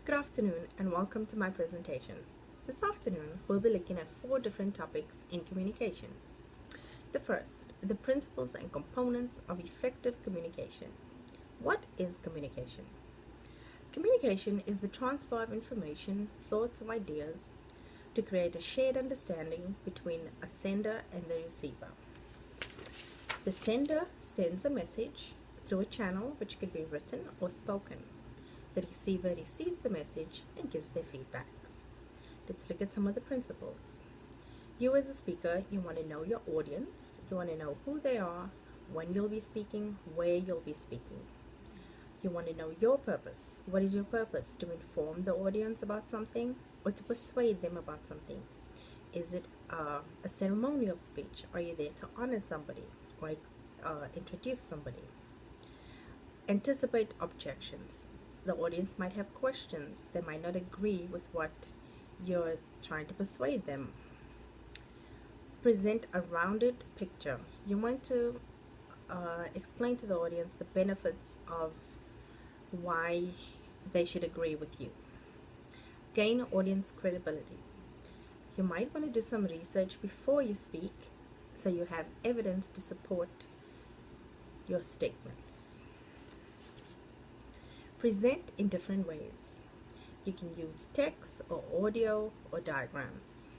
Good afternoon and welcome to my presentation. This afternoon we'll be looking at 4 different topics in communication. The first, the principles and components of effective communication. What is communication? Communication is the transfer of information, thoughts, or ideas to create a shared understanding between a sender and the receiver. The sender sends a message through a channel which could be written or spoken. The receiver receives the message and gives their feedback. Let's look at some of the principles. You as a speaker, you want to know your audience. You want to know who they are, when you'll be speaking, where you'll be speaking. You want to know your purpose. What is your purpose? To inform the audience about something or to persuade them about something? Is it a ceremonial speech? Are you there to honor somebody or introduce somebody? Anticipate objections. The audience might have questions. They might not agree with what you're trying to persuade them. Present a rounded picture. You want to explain to the audience the benefits of why they should agree with you. Gain audience credibility. You might want to do some research before you speak so you have evidence to support your statements. Present in different ways. You can use text or audio or diagrams.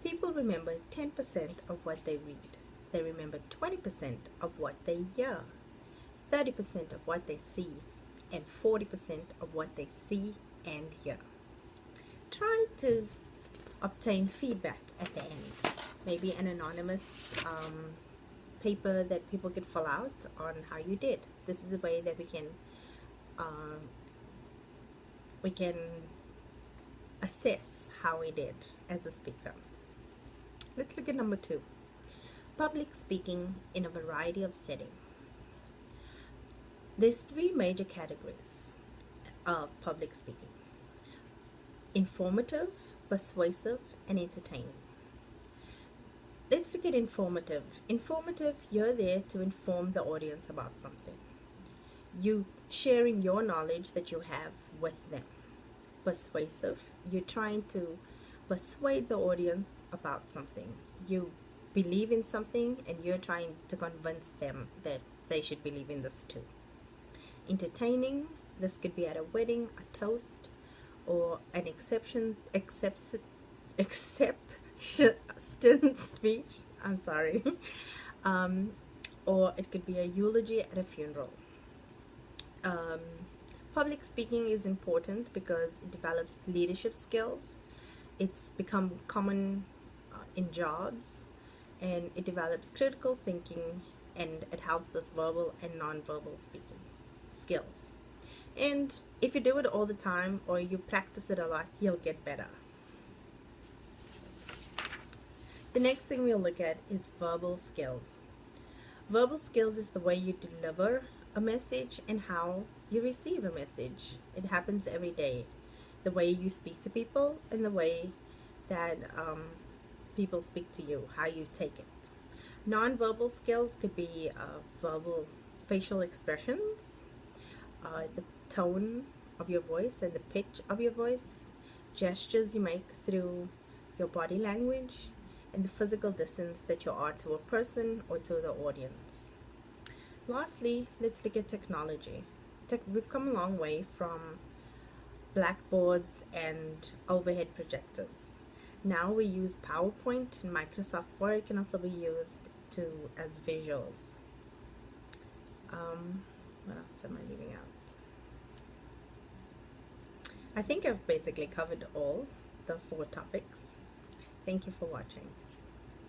People remember 10% of what they read. They remember 20% of what they hear, 30% of what they see, and 40% of what they see and hear. Try to obtain feedback at the end. Maybe an anonymous paper that people could fill out on how you did. This is a way that we can assess how we did as a speaker. Let's look at number 2. Public speaking in a variety of settings. There's 3 major categories of public speaking: informative, persuasive, and entertaining. Let's look at informative. Informative, you're there to inform the audience about something. You sharing your knowledge that you have with them. Persuasive, you're trying to persuade the audience about something. You believe in something and you're trying to convince them that they should believe in this too. Entertaining, this could be at a wedding, a toast, or an acceptance speech. I'm sorry. Or it could be a eulogy at a funeral. Public speaking is important because it develops leadership skills. It's become common in jobs, and it develops critical thinking, and it helps with verbal and non-verbal speaking skills. And if you do it all the time or you practice it a lot, you'll get better. The next thing we'll look at is verbal skills. Verbal skills is the way you deliver a message and how you receive a message. It happens every day. The way you speak to people and the way that people speak to you, how you take it. Non-verbal skills could be verbal facial expressions, the tone of your voice and the pitch of your voice, gestures you make through your body language, and the physical distance that you are to a person or to the audience. Lastly, let's look at technology. We've come a long way from blackboards and overhead projectors. Now we use PowerPoint, and Microsoft Word can also be used as visuals. What else am I leaving out? I think I've basically covered all the 4 topics. Thank you for watching.